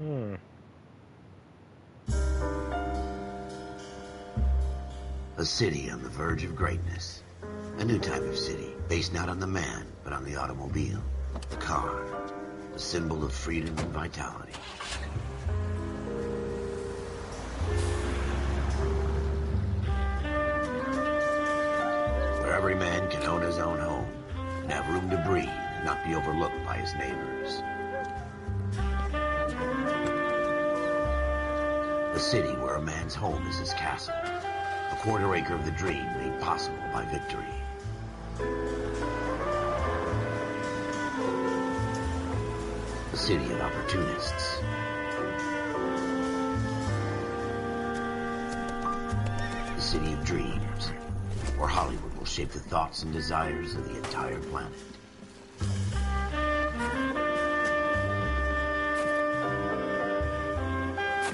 A city on the verge of greatness. A new type of city, based not on the man, but on the automobile. The car. A symbol of freedom and vitality. Where every man can own his own home, and have room to breathe, and not be overlooked by his neighbors. A city where a man's home is his castle. A quarter acre of the dream made possible by victory. A city of opportunists. A city of dreams, where Hollywood will shape the thoughts and desires of the entire planet.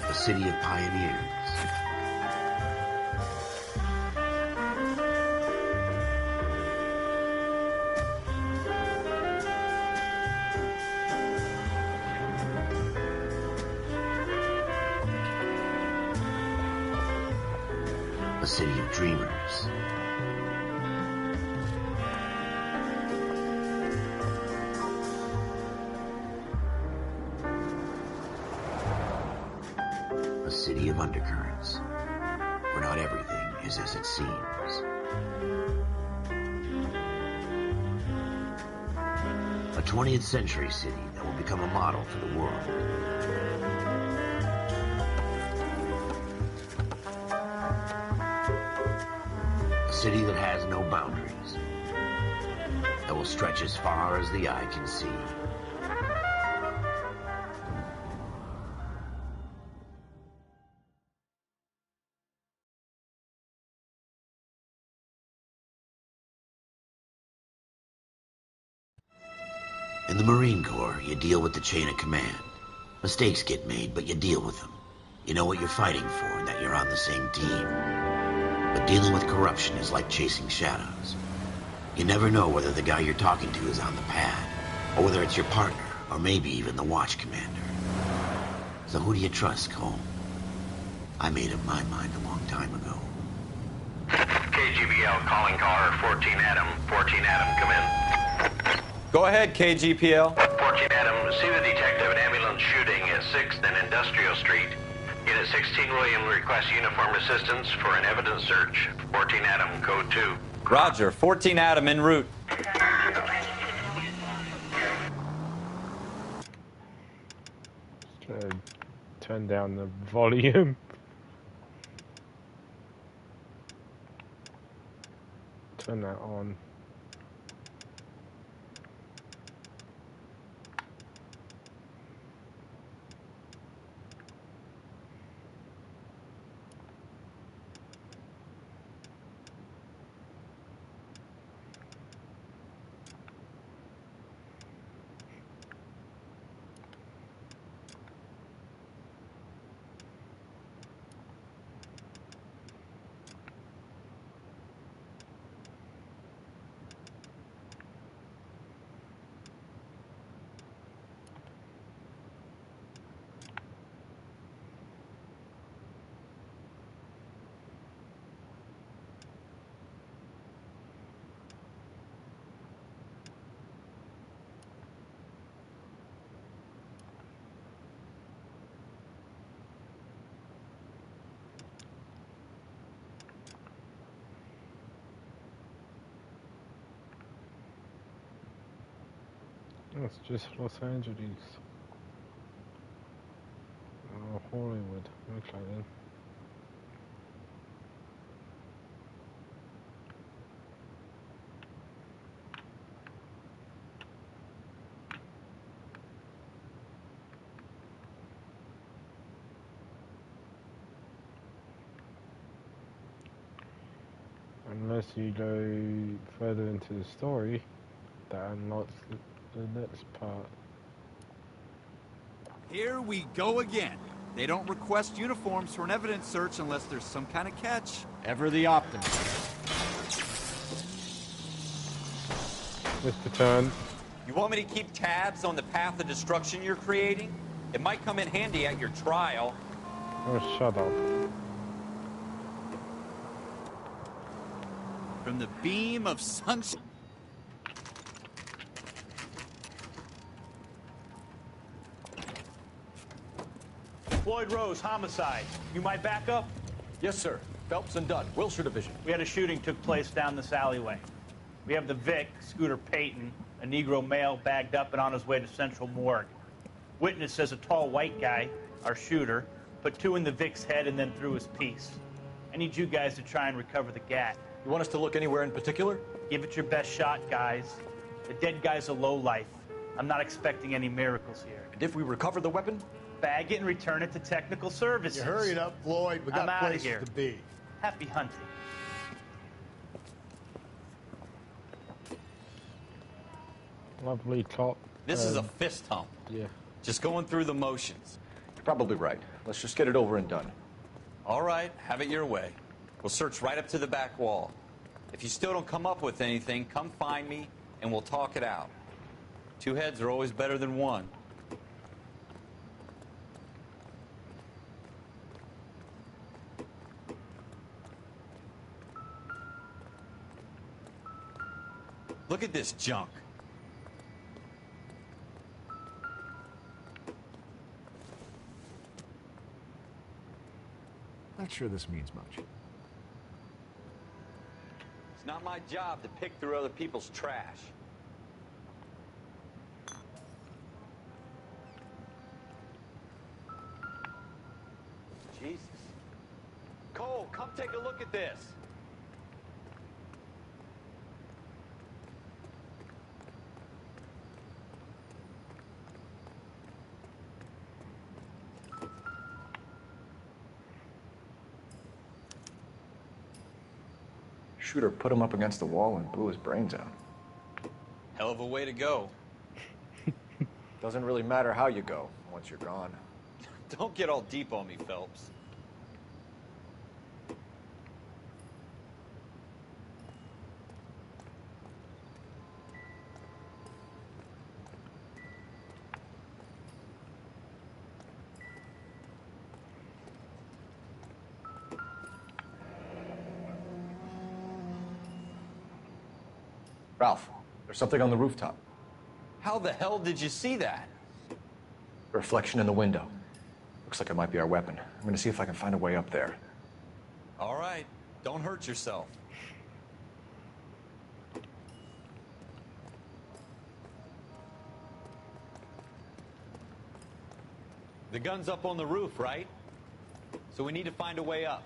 A city of pioneers. A city of dreamers. A city of undercurrents, where not everything is as it seems. A 20th century city that will become a model for the world. A city that has no boundaries, that will stretch as far as the eye can see. In the Marine Corps, you deal with the chain of command. Mistakes get made, but you deal with them. You know what you're fighting for and that you're on the same team. But dealing with corruption is like chasing shadows. You never know whether the guy you're talking to is on the pad, or whether it's your partner, or maybe even the watch commander. So who do you trust, Cole? I made up my mind a long time ago. KGBL calling caller 14 Adam. 14 Adam, come in. Go ahead, KGPL. 14 Adam, see the detective at ambulance shooting at 6th and Industrial Street. Unit 16 William requests uniform assistance for an evidence search. 14 Adam, code 2. Roger, 14 Adam en route. Just turn down the volume. Turn that on. It's just Los Angeles. Oh, Hollywood. Okay then. Unless you go further into the story, that unlocks the next part. Here we go again. They don't request uniforms for an evidence search unless there's some kind of catch. Ever the optimist. Mr. Turn. You want me to keep tabs on the path of destruction you're creating? It might come in handy at your trial. Oh, shut up. From the beam of sunshine. Floyd Rose, homicide. You might back up? Yes, sir. Phelps and Dunn, Wilshire Division. We had a shooting took place down this alleyway. We have the Vic, Scooter Payton, a Negro male bagged up and on his way to Central Morgue. Witness says a tall white guy, our shooter, put two in the Vic's head and then threw his piece. I need you guys to try and recover the gat. You want us to look anywhere in particular? Give it your best shot, guys. The dead guy's a lowlife. I'm not expecting any miracles here. And if we recover the weapon? Bag it and return it to technical services. You hurried up, Floyd. We got I'm outta places here. to be. Happy hunting. Lovely cop. This is a fist hump. Yeah. Just going through the motions. You're probably right. Let's just get it over and done. All right, have it your way. We'll search right up to the back wall. If you still don't come up with anything, come find me and we'll talk it out. Two heads are always better than one. Look at this junk. Not sure this means much. It's not my job to pick through other people's trash. Jesus. Cole, come take a look at this. Shooter put him up against the wall and blew his brains out. Hell of a way to go. Doesn't really matter how you go once you're gone. Don't get all deep on me, Phelps. Ralph, there's something on the rooftop. How the hell did you see that? A reflection in the window. Looks like it might be our weapon. I'm gonna see if I can find a way up there. All right, don't hurt yourself. The gun's up on the roof, right? So we need to find a way up.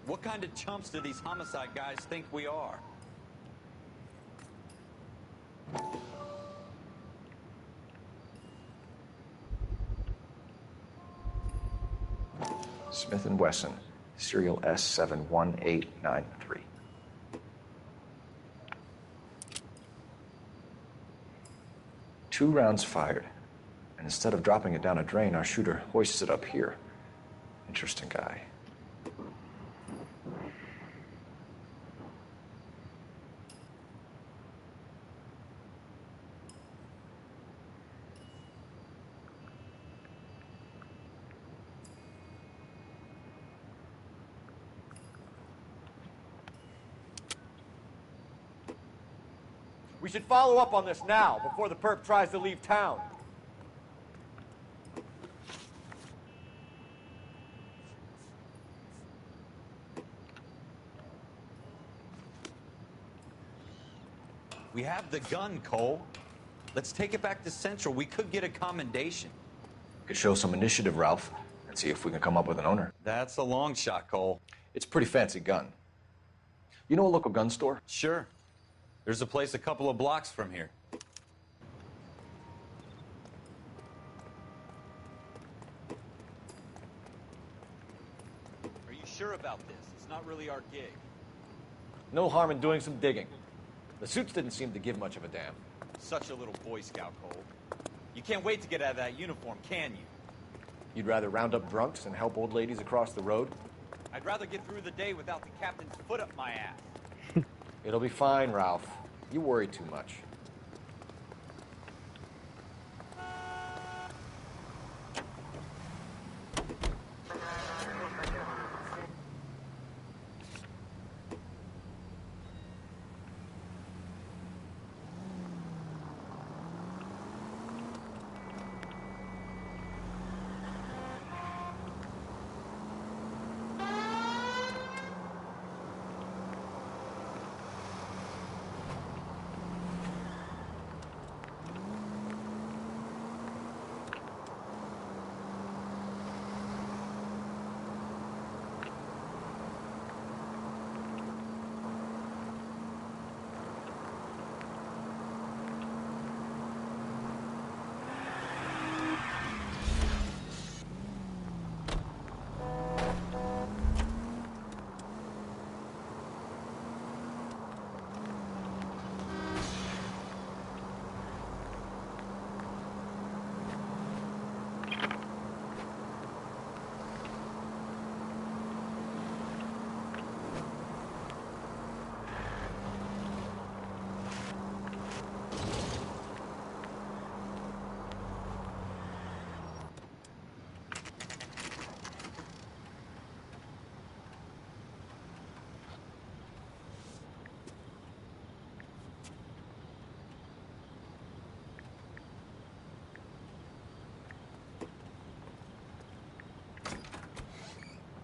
What kind of chumps do these homicide guys think we are? Smith & Wesson, serial S71893. 2 rounds fired. And instead of dropping it down a drain, our shooter hoists it up here. Interesting guy. We should follow up on this now, before the perp tries to leave town. We have the gun, Cole. Let's take it back to Central. We could get a commendation. Could show some initiative, Ralph, and see if we can come up with an owner. That's a long shot, Cole. It's a pretty fancy gun. You know a local gun store? Sure. There's a place a couple of blocks from here. Are you sure about this? It's not really our gig. No harm in doing some digging. The suits didn't seem to give much of a damn. Such a little Boy Scout, Cole. You can't wait to get out of that uniform, can you? You'd rather round up drunks and help old ladies across the road? I'd rather get through the day without the captain's foot up my ass. It'll be fine, Ralph. You worry too much.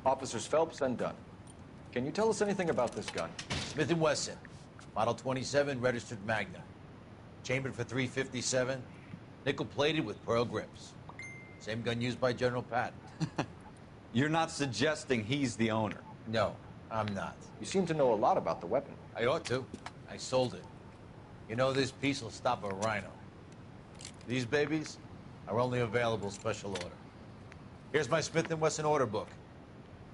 Officers Phelps and Dunn. Can you tell us anything about this gun? Smith & Wesson, Model 27, registered Magna. Chambered for .357, nickel-plated with pearl grips. Same gun used by General Patton. You're not suggesting he's the owner? No, I'm not. You seem to know a lot about the weapon. I ought to. I sold it. You know, this piece will stop a rhino. These babies are only available special order. Here's my Smith & Wesson order book.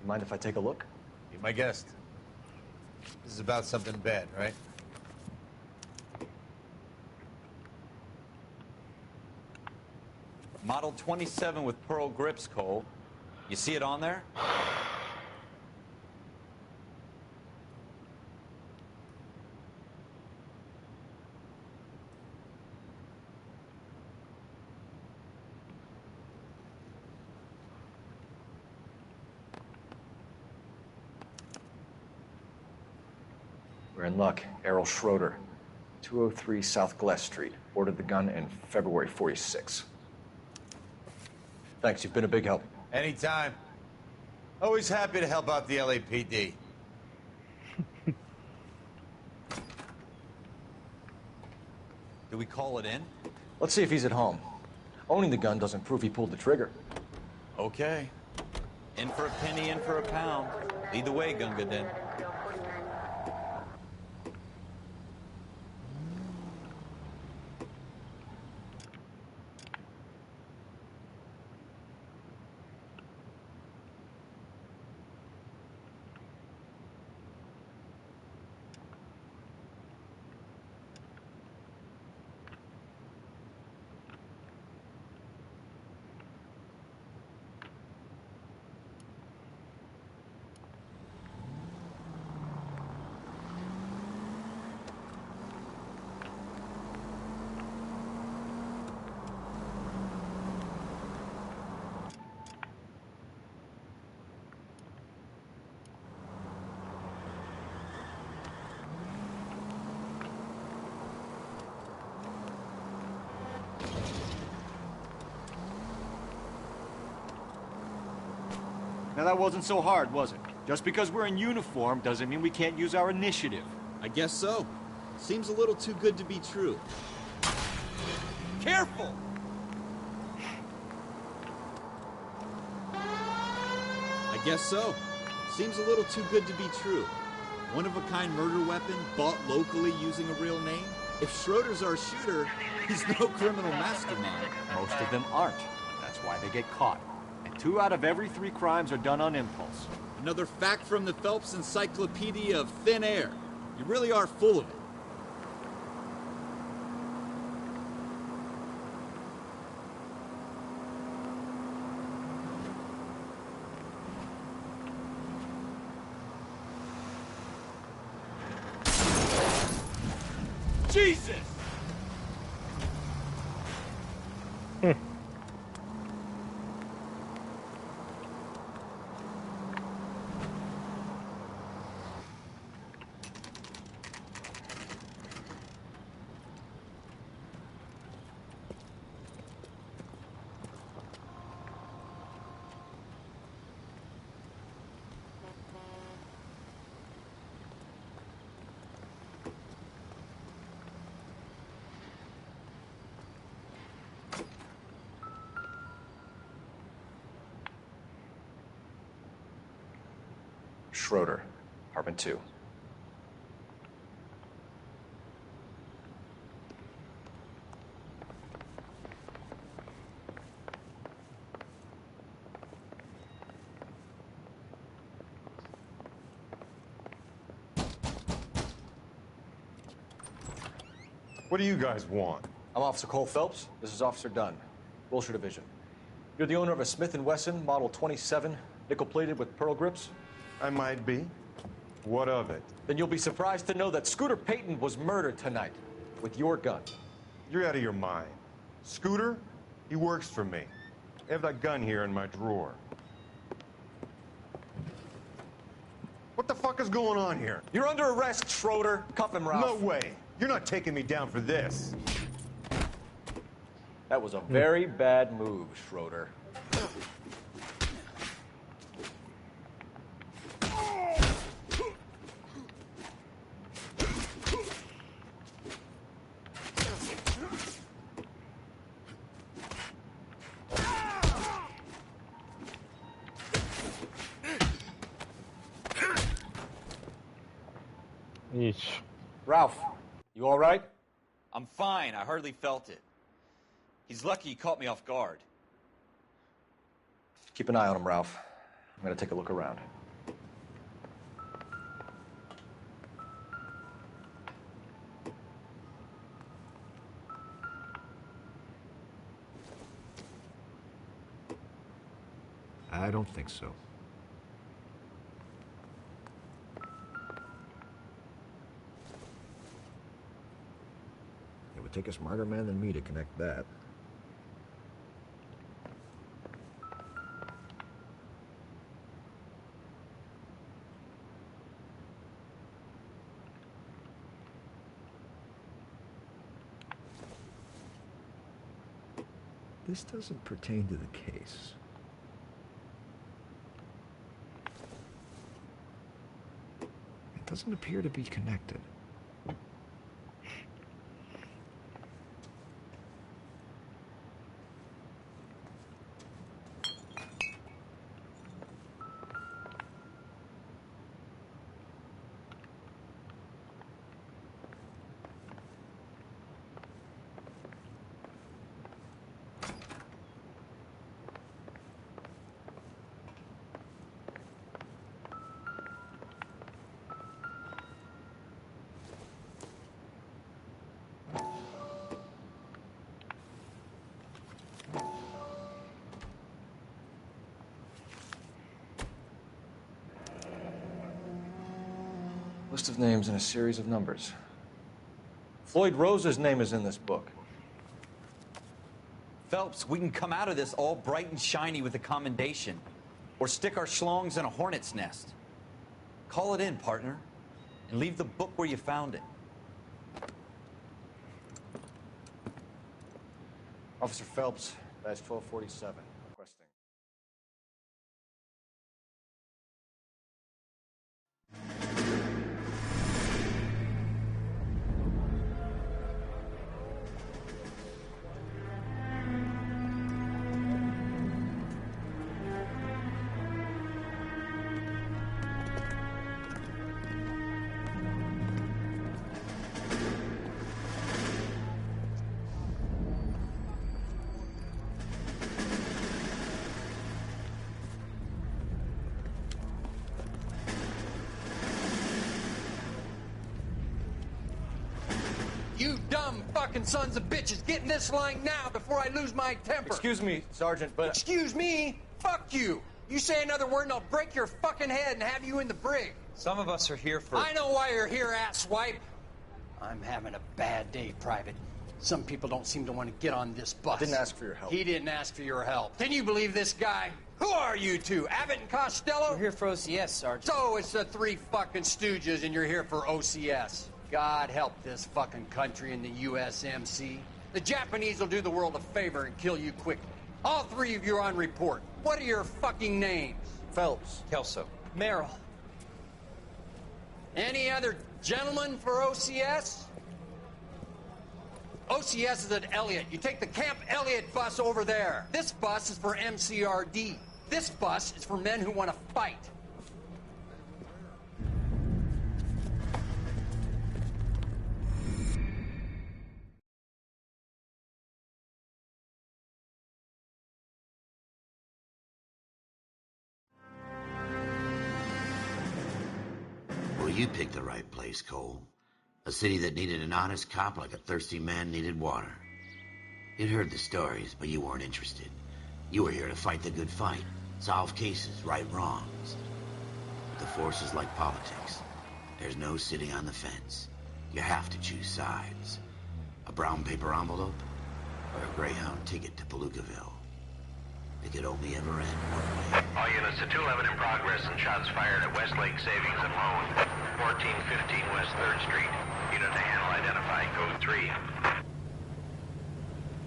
You mind if I take a look? Be my guest. This is about something bad, right? Model 27 with pearl grips, Cole. You see it on there? We're in luck. Errol Schroeder, 203 South Glass Street. Ordered the gun in February '46. Thanks, you've been a big help. Anytime. Always happy to help out the LAPD. Do we call it in? Let's see if he's at home. Owning the gun doesn't prove he pulled the trigger. Okay. In for a penny, in for a pound. Lead the way, Gunga Din. Now that wasn't so hard, was it? Just because we're in uniform doesn't mean we can't use our initiative. I guess so. Seems a little too good to be true. Careful! I guess so. Seems a little too good to be true. One-of-a-kind murder weapon bought locally using a real name? If Schroeder's our shooter, he's no criminal mastermind. Most of them aren't. That's why they get caught. And 2 out of every 3 crimes are done on impulse. Another fact from the Phelps Encyclopedia of Thin Air. You really are full of it. Jesus! Schroeder, apartment 2. What do you guys want? I'm Officer Cole Phelps. This is Officer Dunn, Wilshire Division. You're the owner of a Smith & Wesson Model 27, nickel-plated with pearl grips? I might be. What of it? Then you'll be surprised to know that Scooter Payton was murdered tonight with your gun. You're out of your mind. Scooter? He works for me. I have that gun here in my drawer. What the fuck is going on here? You're under arrest, Schroeder. Cuff him, Ralph. No way. You're not taking me down for this. That was a very bad move, Schroeder. Yeesh. Ralph, you all right? I'm fine. I hardly felt it. He's lucky he caught me off guard. Keep an eye on him, Ralph. I'm gonna take a look around. I don't think so. It would take a smarter man than me to connect that. This doesn't pertain to the case. It doesn't appear to be connected. List of names and a series of numbers. Floyd Rose's name is in this book. Phelps, we can come out of this all bright and shiny with a commendation, or stick our schlongs in a hornet's nest. Call it in, partner, and leave the book where you found it. Officer Phelps, badge 1247, requesting. You dumb fucking sons of bitches, get in this line now before I lose my temper. Excuse me, Sergeant, but... Excuse me? Fuck you. You say another word and I'll break your fucking head and have you in the brig. Some of us are here for... I know why you're here, asswipe. I'm having a bad day, Private. Some people don't seem to want to get on this bus. Didn't ask for your help. He didn't ask for your help. Can you believe this guy? Who are you two? Abbott and Costello? We're here for OCS, Sergeant. So it's the three fucking stooges and you're here for OCS. God help this fucking country and the USMC. The Japanese will do the world a favor and kill you quickly. All three of you are on report. What are your fucking names? Phelps. Kelso. Merrill. Any other gentlemen for OCS? OCS is at Elliott. You take the Camp Elliott bus over there. This bus is for MCRD. This bus is for men who want to fight. Well, you picked the right place, Cole. A city that needed an honest cop like a thirsty man needed water. You'd heard the stories, but you weren't interested. You were here to fight the good fight, solve cases, right wrongs. But the force is like politics. There's no sitting on the fence. You have to choose sides. A brown paper envelope or a Greyhound ticket to Palookaville. It could only ever end one way. All units to 211 in progress and shots fired at Westlake Savings and Loan, 1415 West 3rd Street. Unit to handle identified, code 3.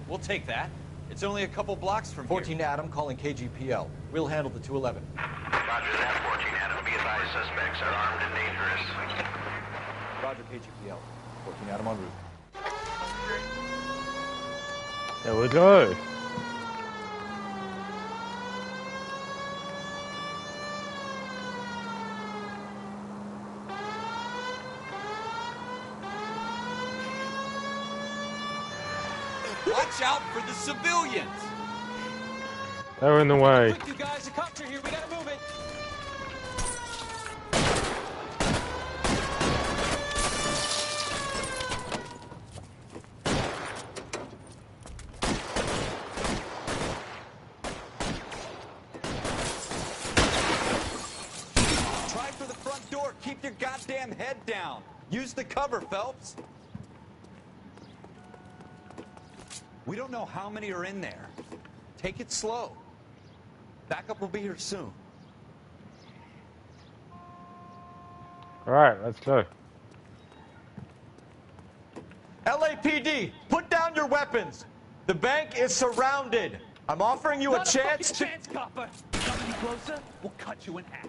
We'll take that. It's only a couple blocks from 14 Adam calling KGPL. We'll handle the 211. Roger that, 14 Adam. Be advised, suspects are armed and dangerous. Roger KGPL. 14 Adam en route. There we go. Watch out for the civilians! They're in the way. Quick, you guys, the cops are here. We gotta move it. Try for the front door. Keep your goddamn head down. Use the cover, Phelps. We don't know how many are in there. Take it slow. Backup will be here soon. Alright, let's go. LAPD, put down your weapons. The bank is surrounded. I'm offering you a chance to... chance, copper. Come any closer, we'll cut you in half.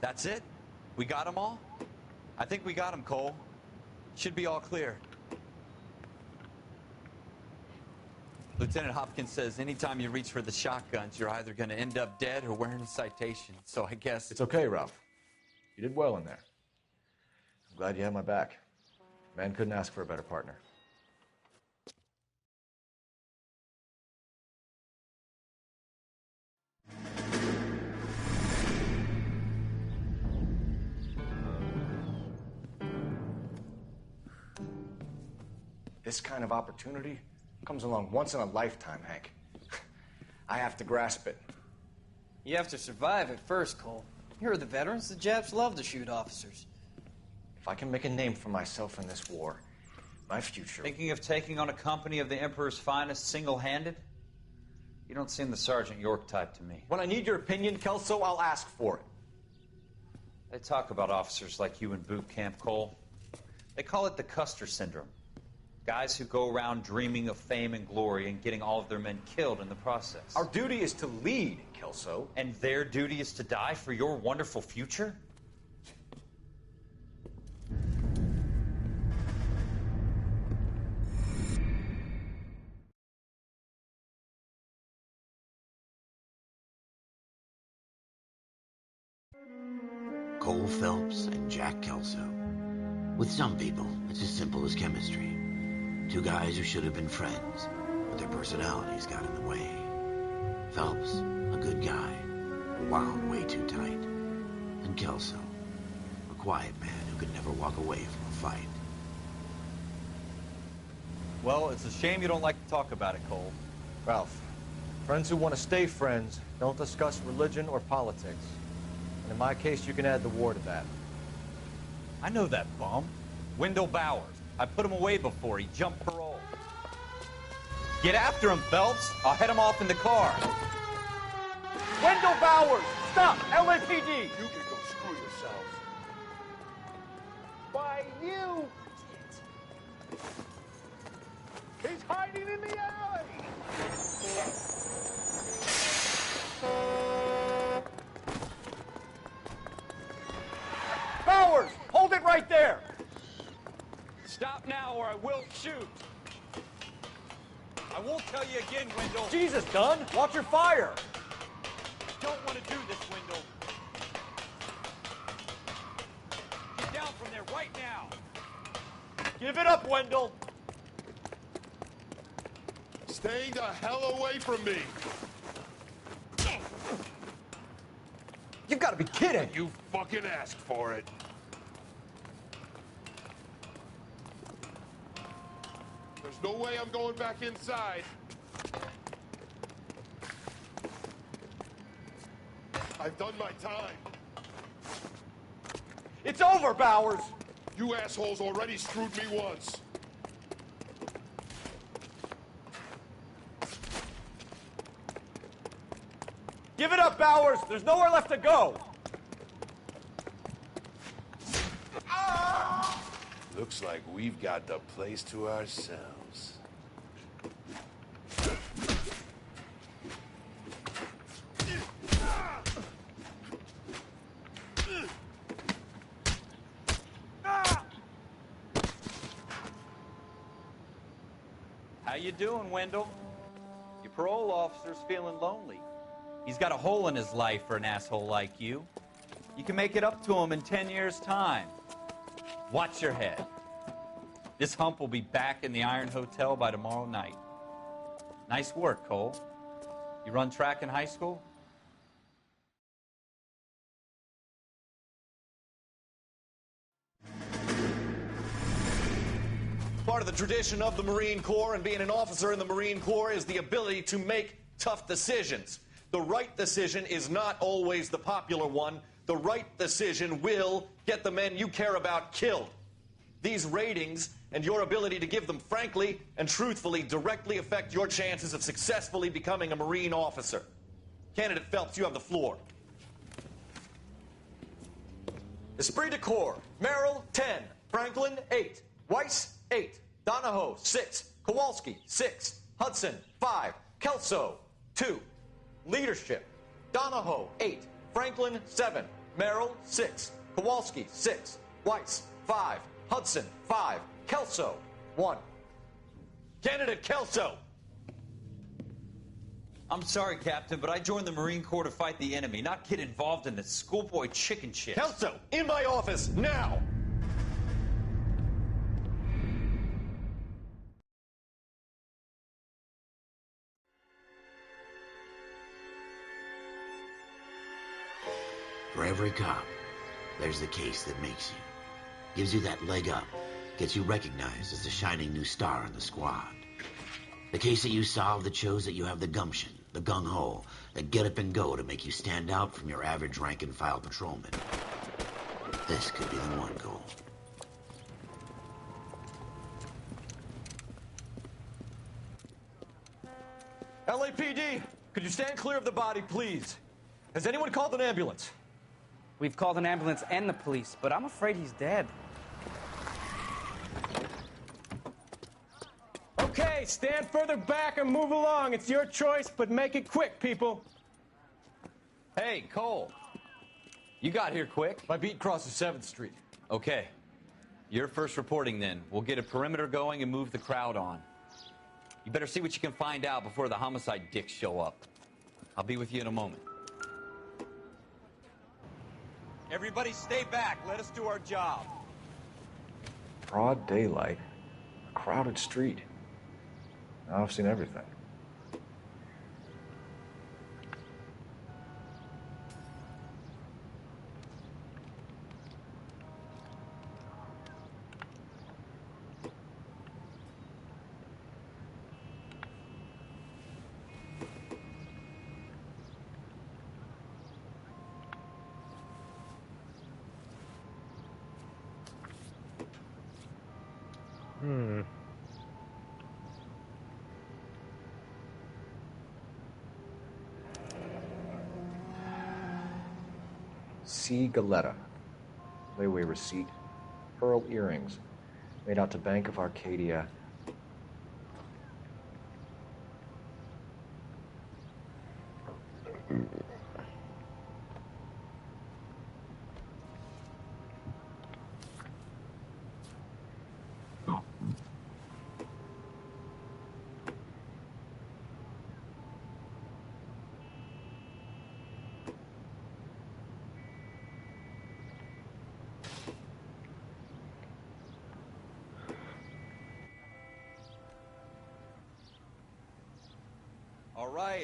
That's it? We got them all? I think we got them, Cole. Should be all clear. Lieutenant Hopkins says anytime you reach for the shotguns, you're either going to end up dead or wearing a citation. So I guess... It's okay, Ralph. You did well in there. I'm glad you had my back. Man couldn't ask for a better partner. This kind of opportunity comes along once in a lifetime, Hank. I have to grasp it. You have to survive at first, Cole. Here are the veterans. The Japs love to shoot officers. If I can make a name for myself in this war, my future... Thinking of taking on a company of the Emperor's finest single-handed? You don't seem the Sergeant York type to me. When I need your opinion, Kelso, I'll ask for it. They talk about officers like you in boot camp, Cole. They call it the Custer syndrome. Guys who go around dreaming of fame and glory and getting all of their men killed in the process. Our duty is to lead, Kelso. And their duty is to die for your wonderful future? Cole Phelps and Jack Kelso. With some people, it's as simple as chemistry. Two guys who should have been friends, but their personalities got in the way. Phelps, a good guy, wound way too tight. And Kelso, a quiet man who could never walk away from a fight. Well, it's a shame you don't like to talk about it, Cole. Ralph, friends who want to stay friends don't discuss religion or politics. And in my case, you can add the war to that. I know that bum. Wendell Bowers. I put him away before. He jumped parole. Get after him, Phelps. I'll head him off in the car. Wendell Bowers! Stop! LAPD! You can go screw yourselves. Why, you! He's hiding in the alley! Bowers! Hold it right there! Stop now or I will shoot. I won't tell you again, Wendell. Jesus, Dunn! Watch your fire! Don't want to do this, Wendell. Get down from there right now. Give it up, Wendell! Stay the hell away from me! You've got to be kidding! You fucking asked for it. There's no way I'm going back inside. I've done my time. It's over, Bowers! You assholes already screwed me once. Give it up, Bowers! There's nowhere left to go! Looks like we've got the place to ourselves. How you doing, Wendell? Your parole officer's feeling lonely. He's got a hole in his life for an asshole like you. You can make it up to him in 10 years' time. Watch your head. This hump will be back in the Iron Hotel by tomorrow night. Nice work, Cole. You run track in high school? Part of the tradition of the Marine Corps and being an officer in the Marine Corps is the ability to make tough decisions. The right decision is not always the popular one. The right decision will get the men you care about killed. These ratings and your ability to give them frankly and truthfully directly affect your chances of successfully becoming a Marine officer. Candidate Phelps, you have the floor. Esprit de Corps, Merrill, 10. Franklin, 8. Weiss, 8. Donahoe, 6. Kowalski, 6. Hudson, 5. Kelso, 2. Leadership, Donahoe, 8. Franklin, 7. Merrill, 6. Kowalski, 6. Weiss, 5. Hudson, 5. Kelso, 1. Candidate Kelso! I'm sorry, Captain, but I joined the Marine Corps to fight the enemy, not get involved in this schoolboy chicken shit. Kelso, in my office, now! For every cop, there's the case that makes you. Gives you that leg up. Gets you recognized as the shining new star in the squad. The case that you solve that shows that you have the gumption, the gung-ho, the get up and go to make you stand out from your average rank-and-file patrolman. This could be the one, Cole. LAPD, could you stand clear of the body, please? Has anyone called an ambulance? We've called an ambulance and the police, but I'm afraid he's dead. Okay, stand further back and move along. It's your choice, but make it quick, people. Hey, Cole. You got here quick. My beat crosses 7th Street. Okay. You're first reporting then. We'll get a perimeter going and move the crowd on. You better see what you can find out before the homicide dicks show up. I'll be with you in a moment. Everybody stay back. Let us do our job. Broad daylight. A crowded street. Now I've seen everything. C. Galetta. Layaway receipt. Pearl earrings. Made out to Bank of Arcadia.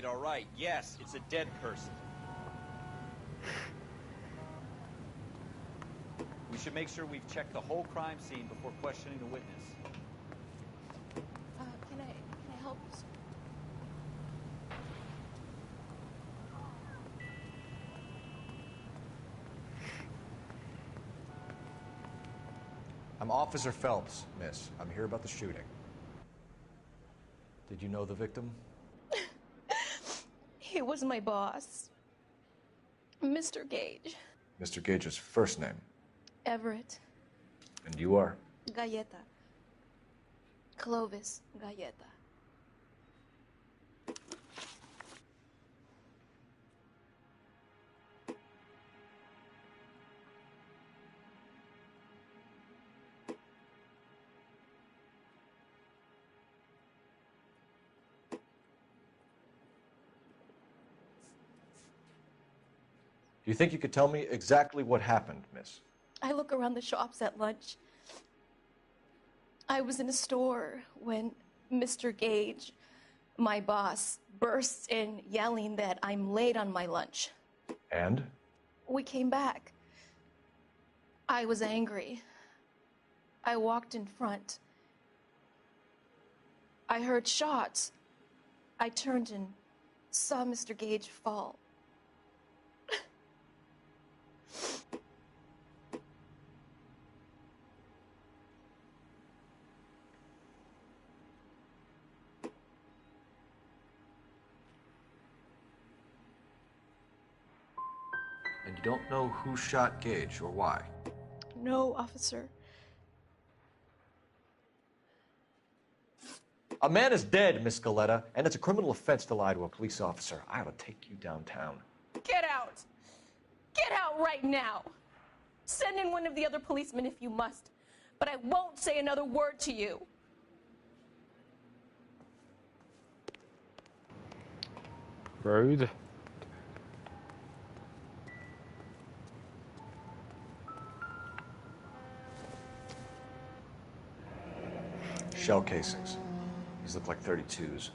All right. Yes, it's a dead person. We should make sure we've checked the whole crime scene before questioning the witness. Can I help you, sir? I'm Officer Phelps, miss. I'm here about the shooting. Did you know the victim? He was my boss, Mr. Gage. Mr. Gage's first name. Everett. And you are? Galleta. Clovis Galleta. Do you think you could tell me exactly what happened, miss? I look around the shops at lunch. I was in a store when Mr. Gage, my boss, bursts in yelling that I'm late on my lunch. And? We came back. I was angry. I walked in front. I heard shots. I turned and saw Mr. Gage fall. And you don't know who shot Gage or why? No, officer. A man is dead, Miss Galetta, and it's a criminal offense to lie to a police officer. I ought to take you downtown. Get out! Get out right now! Send in one of the other policemen if you must, but I won't say another word to you. Rude. Shell casings. These look like 32s.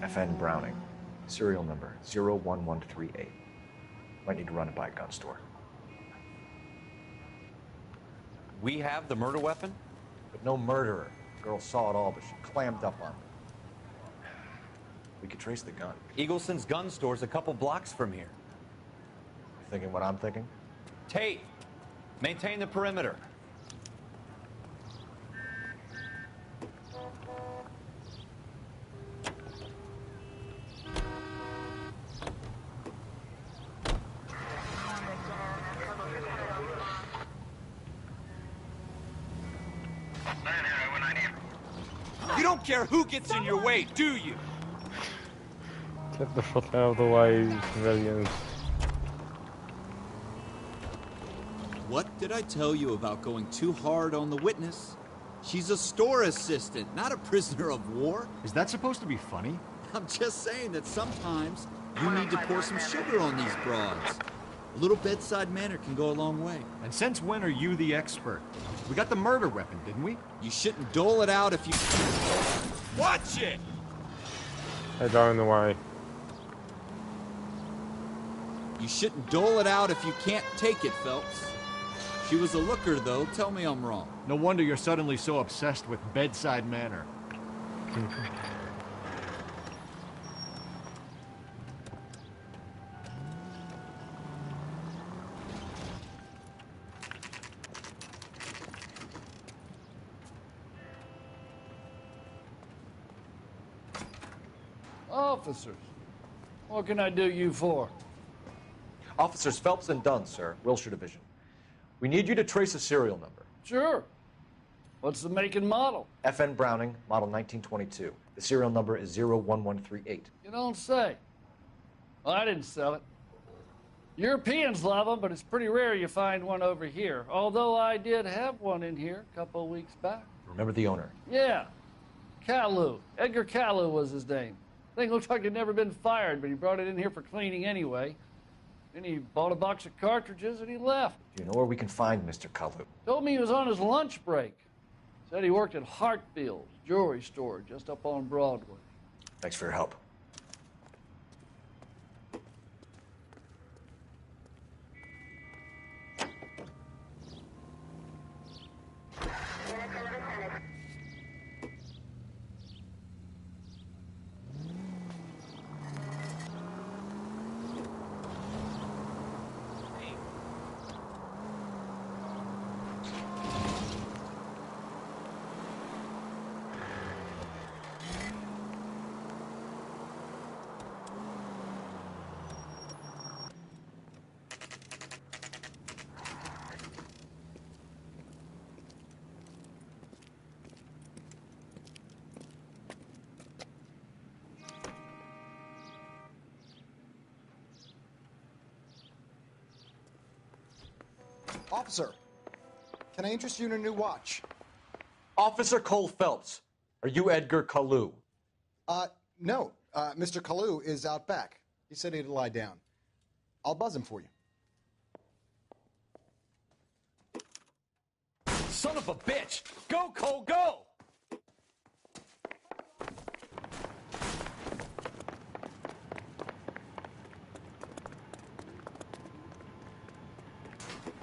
FN Browning. Serial number 01138. Might need to run it by a gun store. We have the murder weapon? But no murderer. The girl saw it all, but she clammed up on me. We could trace the gun. Eagleson's gun store's a couple blocks from here. You thinking what I'm thinking? Tate, maintain the perimeter. You don't care who gets in your way, do you? Get the fuck out of the way, civilians. What did I tell you about going too hard on the witness? She's a store assistant, not a prisoner of war. Is that supposed to be funny? I'm just saying that sometimes you need to pour some sugar on these broads. A little bedside manner can go a long way. And since when are you the expert? We got the murder weapon, didn't we? You shouldn't dole it out if you... Watch it! They're going away. You shouldn't dole it out if you can't take it, Phelps. She was a looker, though. Tell me I'm wrong. No wonder you're suddenly so obsessed with bedside manner. Officers, what can I do you for? Officers Phelps and Dunn, sir. Wilshire Division. We need you to trace a serial number. Sure. What's the make and model? FN Browning, model 1922. The serial number is 01138. You don't say. Well, I didn't sell it. Europeans love them, but it's pretty rare you find one over here. Although I did have one in here a couple of weeks back. Remember the owner? Yeah. Kalu. Edgar Kalu was his name. Thing looked like he'd never been fired, but he brought it in here for cleaning anyway. Then he bought a box of cartridges and he left. Do you know where we can find Mr. Kalu? Told me he was on his lunch break. Said he worked at Hartfield's jewelry store just up on Broadway. Thanks for your help. Officer, can I interest you in a new watch? Officer Cole Phelps, are you Edgar Kalu? No. Mr. Kalu is out back. He said he'd lie down. I'll buzz him for you. Son of a bitch! Go, Cole, go!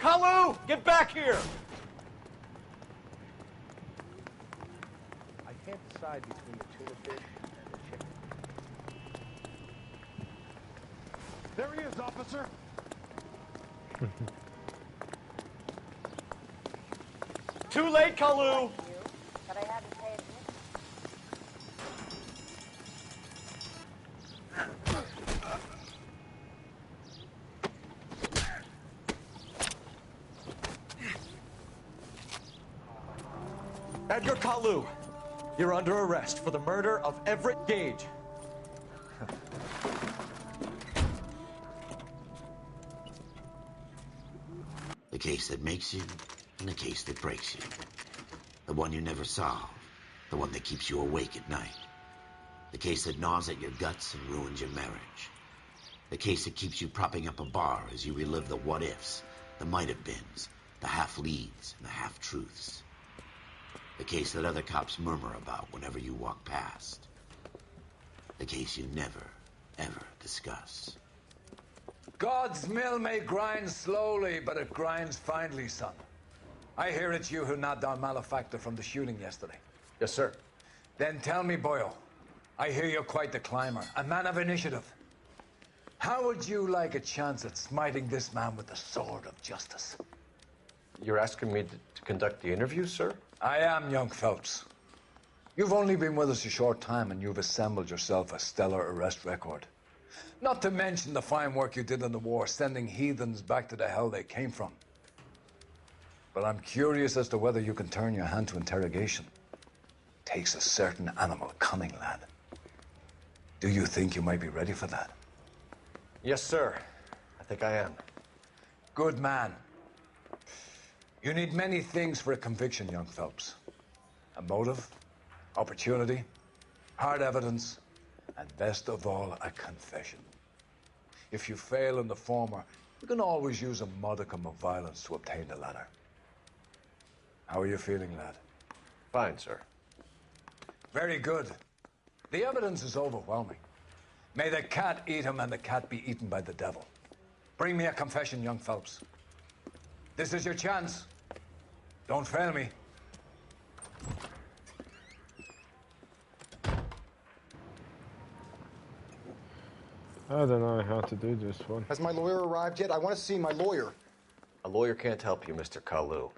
Kalu, get back here! I can't decide between the tuna fish and the chicken. There he is, officer. Too late, Kalu! But I hadn't paid Edgar Kalu, you're under arrest for the murder of Everett Gage. The case that makes you, and the case that breaks you. The one you never solve. The one that keeps you awake at night. The case that gnaws at your guts and ruins your marriage. The case that keeps you propping up a bar as you relive the what-ifs, the might-have-beens, the half-leads, and the half-truths. The case that other cops murmur about whenever you walk past. The case you never, ever discuss. God's mill may grind slowly, but it grinds finely, son. I hear it's you who nabbed our malefactor from the shooting yesterday. Yes, sir. Then tell me, boyo, I hear you're quite the climber, a man of initiative. How would you like a chance at smiting this man with the sword of justice? You're asking me to conduct the interview, sir? I am, young Phelps. You've only been with us a short time, and you've assembled yourself a stellar arrest record. Not to mention the fine work you did in the war, sending heathens back to the hell they came from. But I'm curious as to whether you can turn your hand to interrogation. Takes a certain animal cunning, lad. Do you think you might be ready for that? Yes, sir. I think I am. Good man. You need many things for a conviction, young Phelps. A motive, opportunity, hard evidence, and best of all, a confession. If you fail in the former, you can always use a modicum of violence to obtain the latter. How are you feeling, lad? Fine, sir. Very good. The evidence is overwhelming. May the cat eat him and the cat be eaten by the devil. Bring me a confession, young Phelps. This is your chance. Don't fail me. I don't know how to do this one. Has my lawyer arrived yet? I want to see my lawyer. A lawyer can't help you, Mr. Kalu.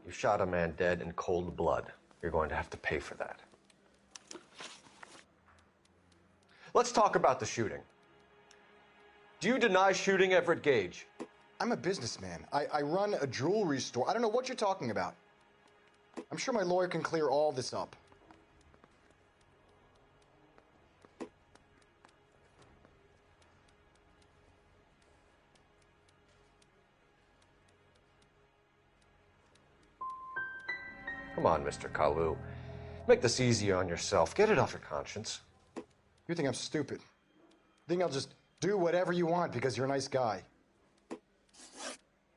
You shot a man dead in cold blood. You're going to have to pay for that. Let's talk about the shooting. Do you deny shooting Everett Gage? I'm a businessman. I run a jewelry store. I don't know what you're talking about. I'm sure my lawyer can clear all this up. Come on, Mr. Kalu. Make this easy on yourself. Get it off your conscience. You think I'm stupid? You think I'll just do whatever you want because you're a nice guy?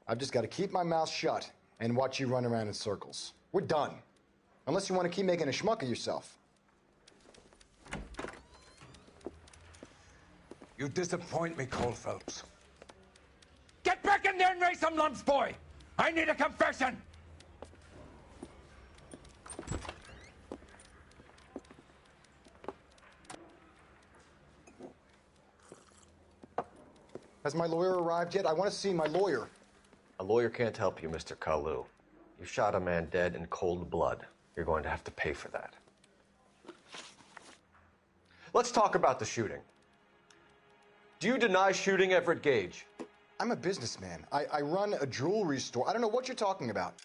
I've just got to keep my mouth shut and watch you run around in circles. We're done. Unless you want to keep making a schmuck of yourself. You disappoint me, Cole Phelps. Get back in there and raise some lumps, boy! I need a confession! Has my lawyer arrived yet? I want to see my lawyer. A lawyer can't help you, Mr. Kalu. You shot a man dead in cold blood. You're going to have to pay for that. Let's talk about the shooting. Do you deny shooting Everett Gage? I'm a businessman. I run a jewelry store. I don't know what you're talking about.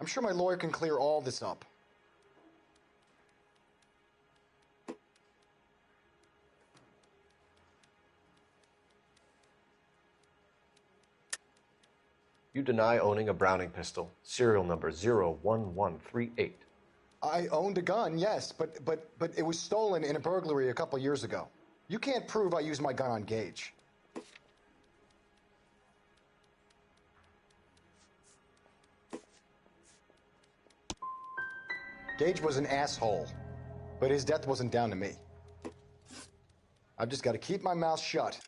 I'm sure my lawyer can clear all this up. You deny owning a Browning pistol, serial number 01138. I owned a gun, yes, but it was stolen in a burglary a couple years ago. You can't prove I used my gun on Gage. Gage was an asshole, but his death wasn't down to me. I've just got to keep my mouth shut.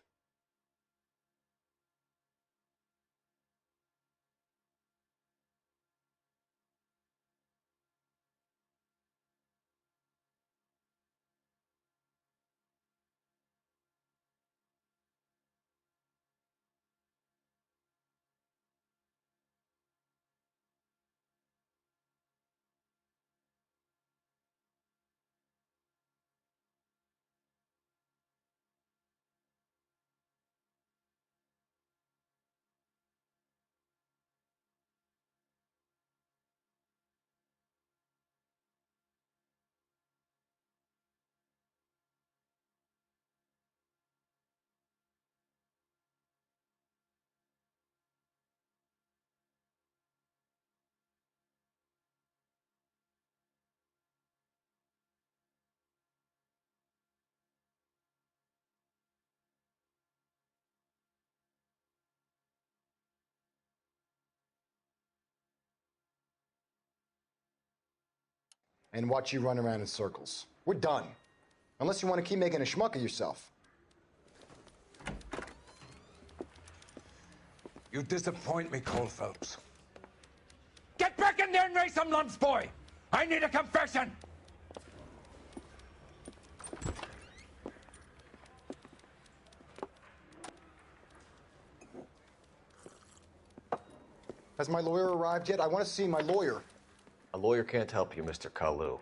and watch you run around in circles. We're done. Unless you want to keep making a schmuck of yourself. You disappoint me, Cole Phelps. Get back in there and raise some lumps, boy! I need a confession! Has my lawyer arrived yet? I want to see my lawyer. A lawyer can't help you, Mr. Kalu.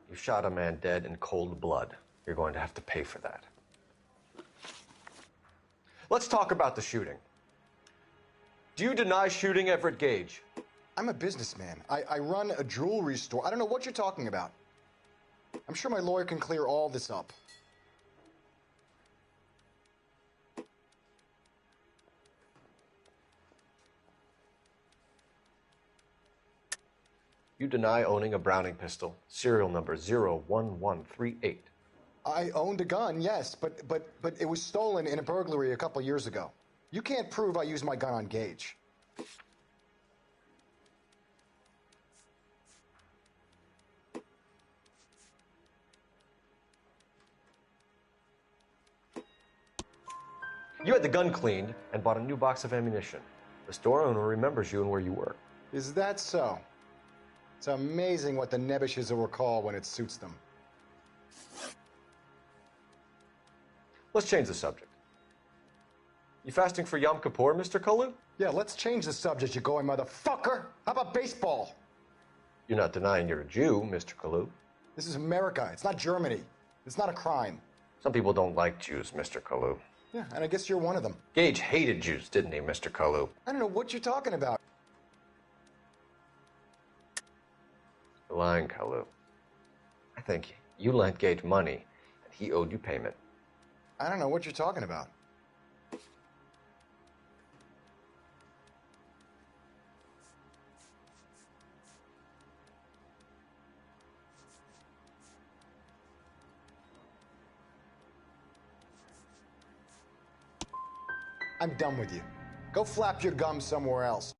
You shot a man dead in cold blood. You're going to have to pay for that. Let's talk about the shooting. Do you deny shooting Everett Gage? I'm a businessman. I run a jewelry store. I don't know what you're talking about. I'm sure my lawyer can clear all this up. You deny owning a Browning pistol, serial number 01138. I owned a gun, yes, but it was stolen in a burglary a couple years ago. You can't prove I used my gun on Gage. You had the gun cleaned and bought a new box of ammunition. The store owner remembers you and where you were. Is that so? It's amazing what the nebbishes will recall when it suits them. Let's change the subject. You fasting for Yom Kippur, Mr. Kalu? Yeah, let's change the subject, you going motherfucker. How about baseball? You're not denying you're a Jew, Mr. Kalu. This is America. It's not Germany. It's not a crime. Some people don't like Jews, Mr. Kalu. Yeah, and I guess you're one of them. Gage hated Jews, didn't he, Mr. Kalu? I don't know what you're talking about. You're lying, Kalu. I think you lent Gage money, and he owed you payment. I don't know what you're talking about. I'm done with you. Go flap your gums somewhere else.